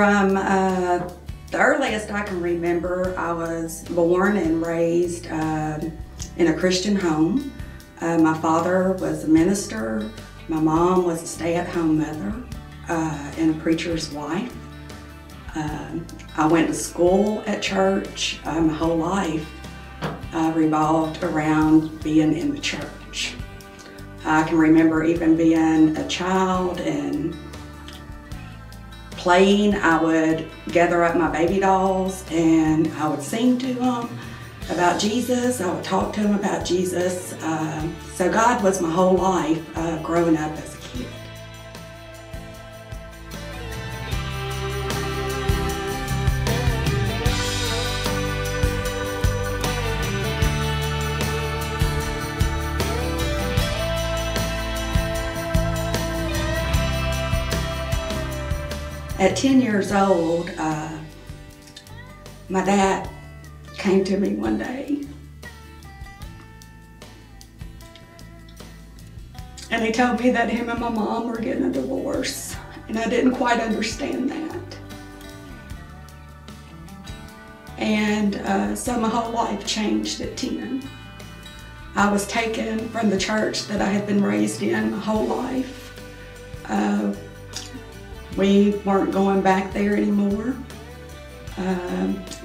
From the earliest I can remember, I was born and raised in a Christian home. My father was a minister. My mom was a stay-at-home mother and a preacher's wife. I went to school at church. My whole life revolved around being in the church. I can remember even being a child and playing. I would gather up my baby dolls and I would sing to them about Jesus. I would talk to them about Jesus. So God was my whole life growing up as a kid. At 10 years old, my dad came to me one day and he told me that him and my mom were getting a divorce, and I didn't quite understand that. And so my whole life changed at 10. I was taken from the church that I had been raised in my whole life. We weren't going back there anymore.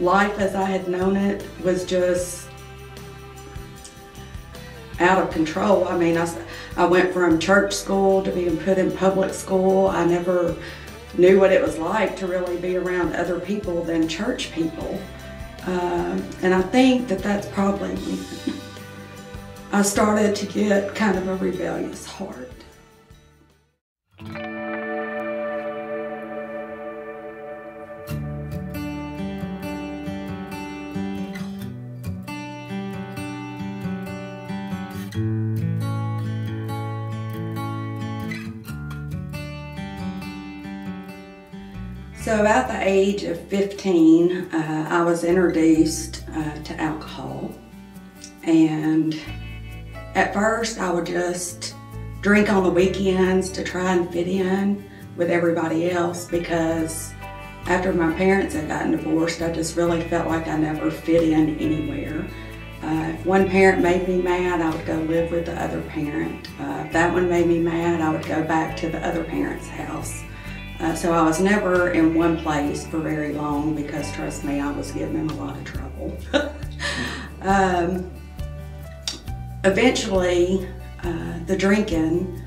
Life as I had known it was just out of control. I mean, I went from church school to being put in public school. I never knew what it was like to really be around other people than church people. And I think that that's probably when I started to get kind of a rebellious heart. So at the age of 15, I was introduced to alcohol. And at first I would just drink on the weekends to try and fit in with everybody else, because after my parents had gotten divorced, I just really felt like I never fit in anywhere. If one parent made me mad, I would go live with the other parent. If that one made me mad, I would go back to the other parent's house. So I was never in one place for very long, because trust me, I was getting in a lot of trouble. Eventually, the drinking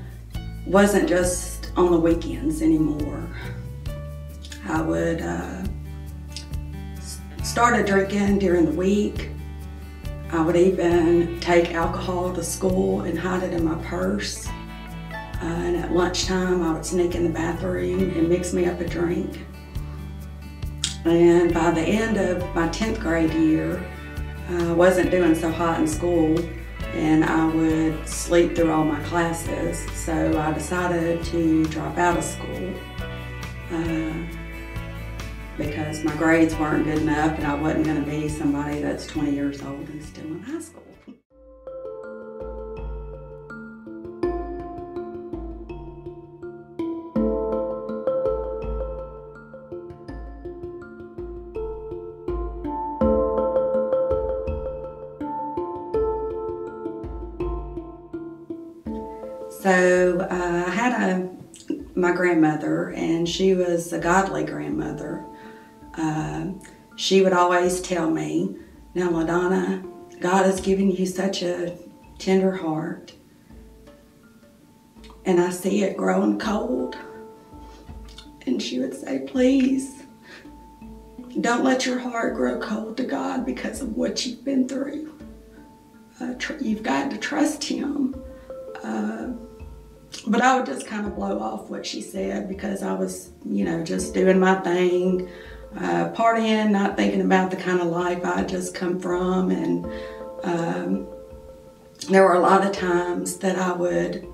wasn't just on the weekends anymore. I would start drinking during the week. I would even take alcohol to school and hide it in my purse. And at lunchtime, I would sneak in the bathroom and mix me up a drink. And by the end of my 10th grade year, I wasn't doing so hot in school, and I would sleep through all my classes. So I decided to drop out of school because my grades weren't good enough, and I wasn't going to be somebody that's 20 years old and still in high school. So I had my grandmother, and she was a godly grandmother. She would always tell me, "Now, Ladonna, God has given you such a tender heart, and I see it growing cold." And she would say, "Please, don't let your heart grow cold to God because of what you've been through. You've got to trust Him." But I would just kind of blow off what she said, because I was, just doing my thing, partying, not thinking about the kind of life I had just come from. And there were a lot of times that I would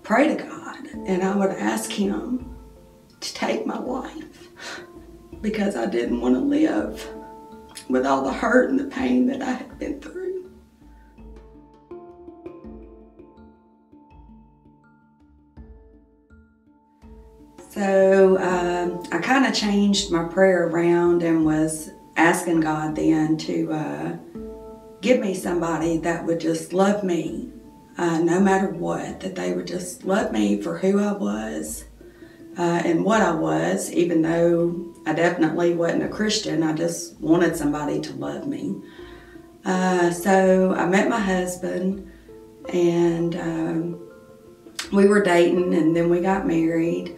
pray to God and I would ask Him to take my life, because I didn't want to live with all the hurt and the pain that I had been through. So I kind of changed my prayer around and was asking God then to give me somebody that would just love me no matter what, that they would just love me for who I was and what I was, even though I definitely wasn't a Christian. I just wanted somebody to love me. So I met my husband, and we were dating, and then we got married.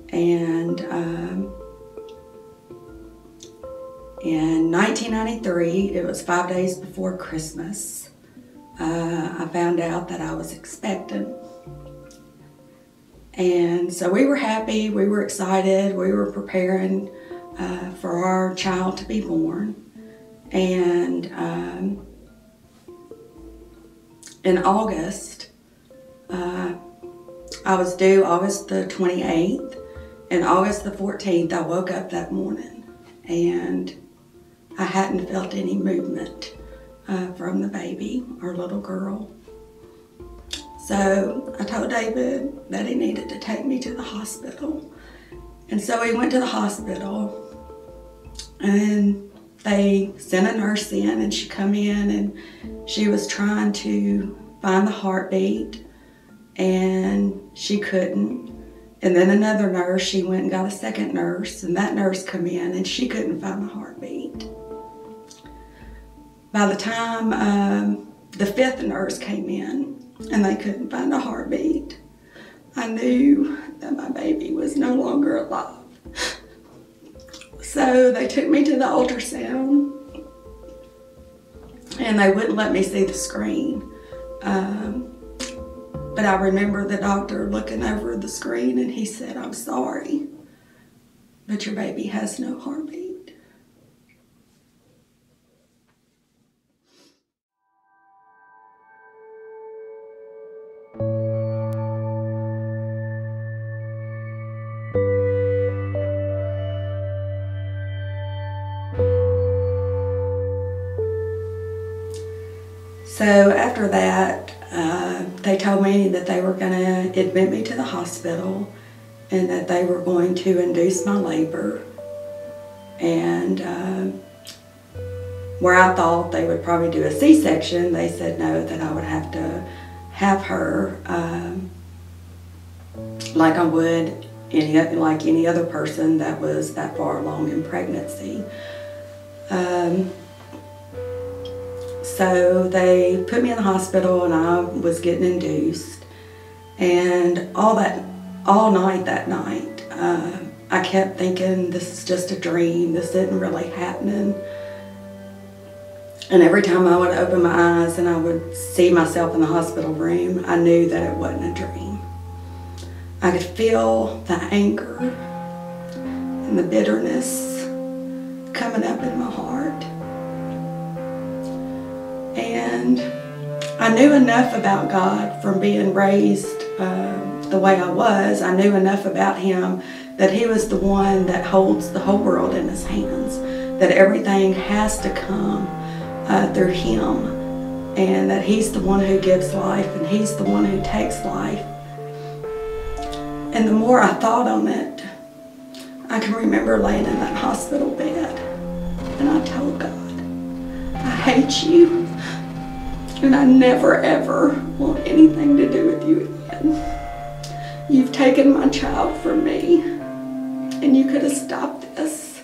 And in 1993, it was 5 days before Christmas, I found out that I was expectant. And so we were happy, we were excited, we were preparing for our child to be born. And in August, I was due August the 28th, and August the 14th I woke up that morning and I hadn't felt any movement from the baby, our little girl. So I told David that he needed to take me to the hospital. And so we went to the hospital, and they sent a nurse in, and she come in and she was trying to find the heartbeat, and she couldn't. And then another nurse, she went and got a second nurse, and that nurse come in and she couldn't find the heartbeat. By the time the fifth nurse came in and they couldn't find a heartbeat, I knew that my baby was no longer alive. So they took me to the ultrasound, and they wouldn't let me see the screen. But I remember the doctor looking over the screen, and he said, "I'm sorry, but your baby has no heartbeat." So after that, they told me that they were going to admit me to the hospital and that they were going to induce my labor. And where I thought they would probably do a C-section, they said no, that I would have to have her like I would like any other person that was that far along in pregnancy. So they put me in the hospital, and I was getting induced. And all night that night, I kept thinking, this is just a dream, this isn't really happening. And every time I would open my eyes and I would see myself in the hospital room, I knew that it wasn't a dream. I could feel the anger and the bitterness coming up in my heart. And I knew enough about God from being raised the way I was. I knew enough about Him that He was the one that holds the whole world in His hands, that everything has to come through Him, and that He's the one who gives life and He's the one who takes life. And the more I thought on it, I can remember laying in that hospital bed, and I told God, I hate you, and I never ever want anything to do with you again. You've taken my child from me, and you could have stopped this,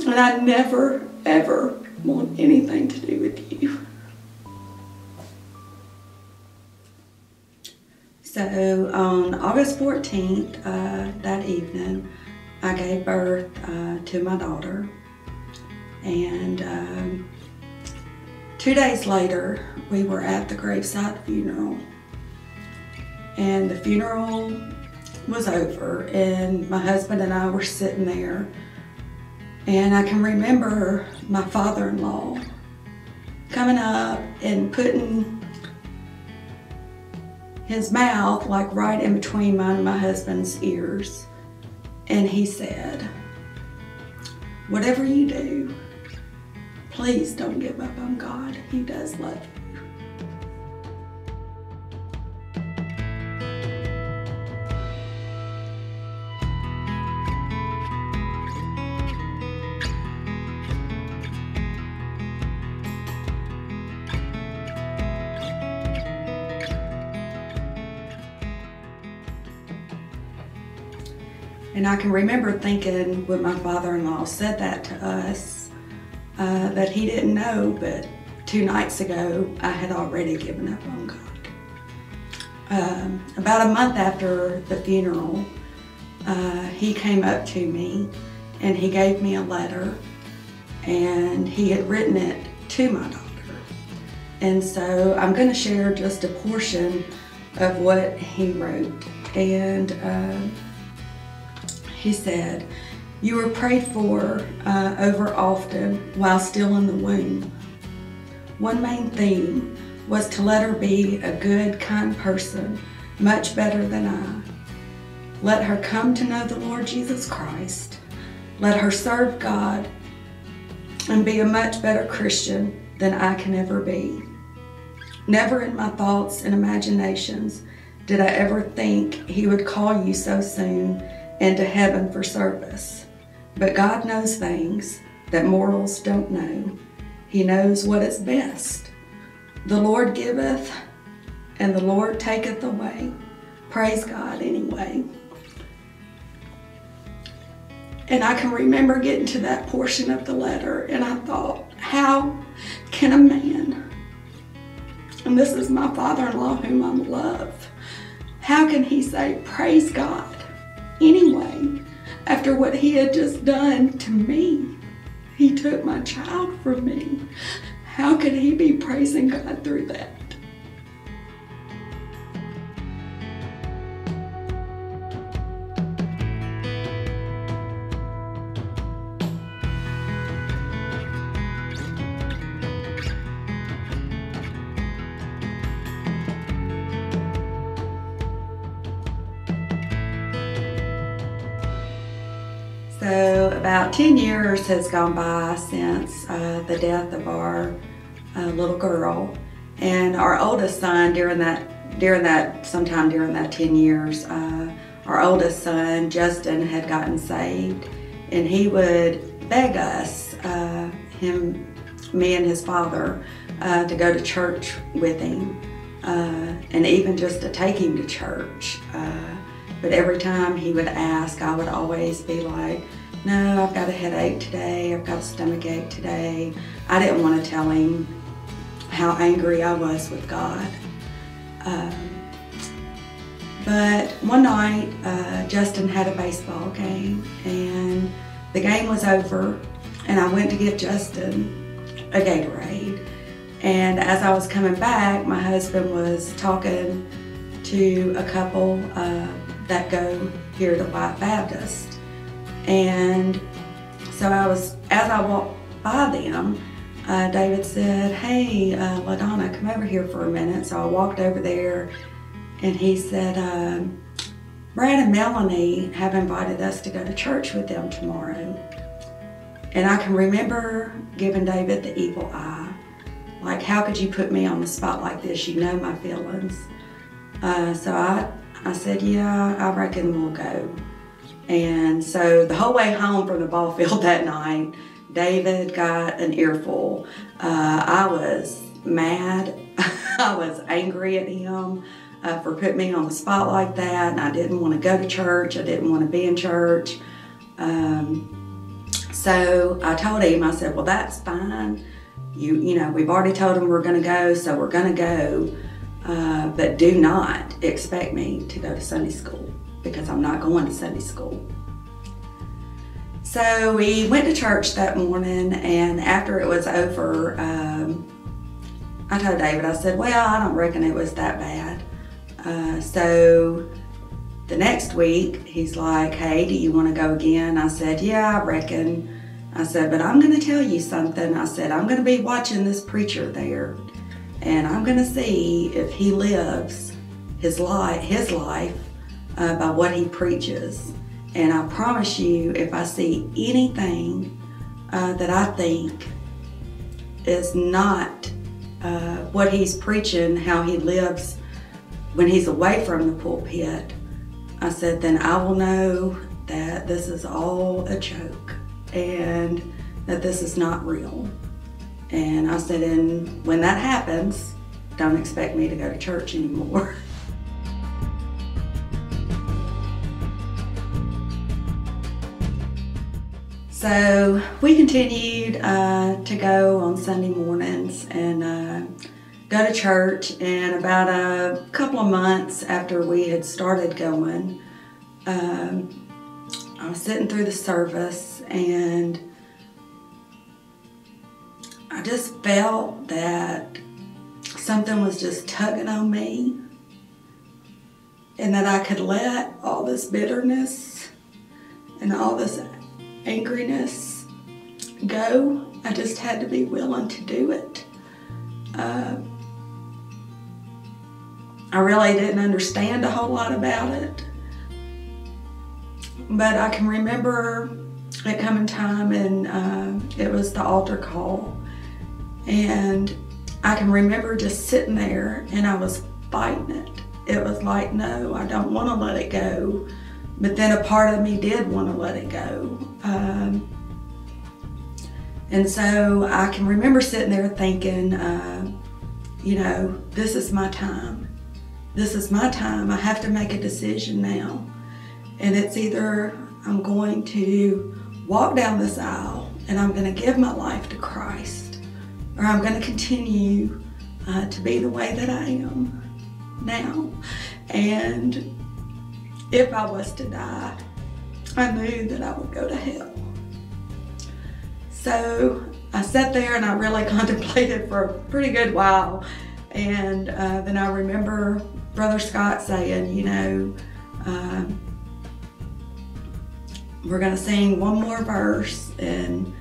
and I never ever want anything to do with you. So on August 14th, that evening, I gave birth to my daughter. And 2 days later, we were at the graveside funeral. And the funeral was over, and my husband and I were sitting there. And I can remember my father-in-law coming up and putting his mouth like right in between mine and my husband's ears. And he said, "Whatever you do, please don't give up on God. He does love you." And I can remember thinking when my father-in-law said that to us, that he didn't know, but 2 nights ago, I had already given up on God. About a month after the funeral, he came up to me and he gave me a letter, and he had written it to my daughter. And so I'm going to share just a portion of what he wrote. And he said, "You were prayed for over often while still in the womb. One main theme was to let her be a good, kind person, much better than I. Let her come to know the Lord Jesus Christ. Let her serve God and be a much better Christian than I can ever be. Never in my thoughts and imaginations did I ever think he would call you so soon into heaven for service. But God knows things that mortals don't know. He knows what is best. The Lord giveth and the Lord taketh away. Praise God anyway." And I can remember getting to that portion of the letter, and I thought, how can a man, and this is my father-in-law whom I love, how can he say, praise God anyway, after what he had just done to me? He took my child from me. How could he be praising God through that? So about 10 years has gone by since the death of our little girl, and our oldest son sometime during that 10 years, our oldest son, Justin, had gotten saved, and he would beg us, me and his father, to go to church with him, and even just to take him to church. But every time he would ask, I would always be like, no, I've got a headache today, I've got a stomach ache today. I didn't want to tell him how angry I was with God. But one night, Justin had a baseball game, and the game was over, and I went to give Justin a Gatorade. And as I was coming back, my husband was talking to a couple that go here to White Baptist. And so as I walked by them, David said, hey, Ladonna, come over here for a minute. So I walked over there, and he said, Brad and Melanie have invited us to go to church with them tomorrow. And I can remember giving David the evil eye. Like, how could you put me on the spot like this? You know my feelings. So I said, yeah, I reckon we'll go. And so the whole way home from the ball field that night, David got an earful. I was mad. I was angry at him for putting me on the spot like that. And I didn't want to go to church. I didn't want to be in church. So I told him, I said, well, that's fine. You know, we've already told him we're going to go, so we're going to go. But do not expect me to go to Sunday school, because I'm not going to Sunday school. So we went to church that morning, and after it was over, I told David, I said, well, I don't reckon it was that bad. So the next week, he's like, hey, do you want to go again? I said, yeah, I reckon. I said, but I'm going to tell you something. I said, I'm going to be watching this preacher there, and I'm going to see if he lives his life by what he preaches. And I promise you, if I see anything that I think is not what he's preaching, how he lives when he's away from the pulpit, I said, then I will know that this is all a joke and that this is not real. And I said, and when that happens, don't expect me to go to church anymore. So we continued to go on Sunday mornings and go to church, and about a couple of months after we had started going, I was sitting through the service and I just felt that something was just tugging on me, and that I could let all this bitterness and all this angriness go. I just had to be willing to do it. I really didn't understand a whole lot about it, but I can remember it coming time, and it was the altar call, and I can remember just sitting there and I was fighting it. It was like, no, I don't want to let it go. But then a part of me did want to let it go. And so I can remember sitting there thinking, you know, this is my time. This is my time. I have to make a decision now. And it's either I'm going to walk down this aisle and I'm going to give my life to Christ, or I'm going to continue to be the way that I am now. And if I was to die, I knew that I would go to hell. So I sat there and I really contemplated for a pretty good while. And then I remember Brother Scott saying, you know, we're going to sing one more verse. And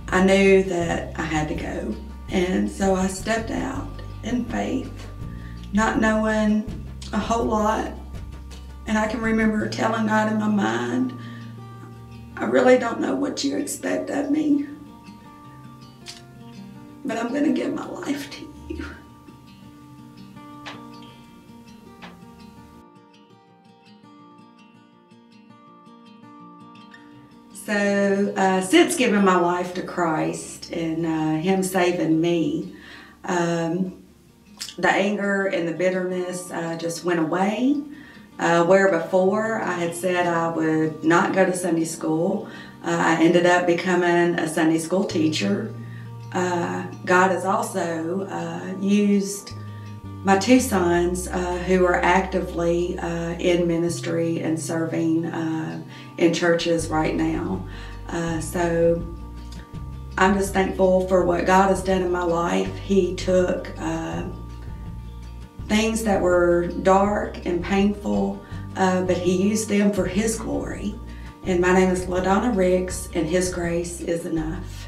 I knew that I had to go. And so I stepped out in faith, not knowing a whole lot. And I can remember telling God in my mind, I really don't know what you expect of me, but I'm going to give my life to you. So since giving my life to Christ and Him saving me, the anger and the bitterness just went away. Where before I had said I would not go to Sunday school, I ended up becoming a Sunday school teacher. God has also used my two sons who are actively in ministry and serving in churches right now. So I'm just thankful for what God has done in my life. He took things that were dark and painful, but He used them for His glory. And my name is Ladonna Ricks, and His grace is enough.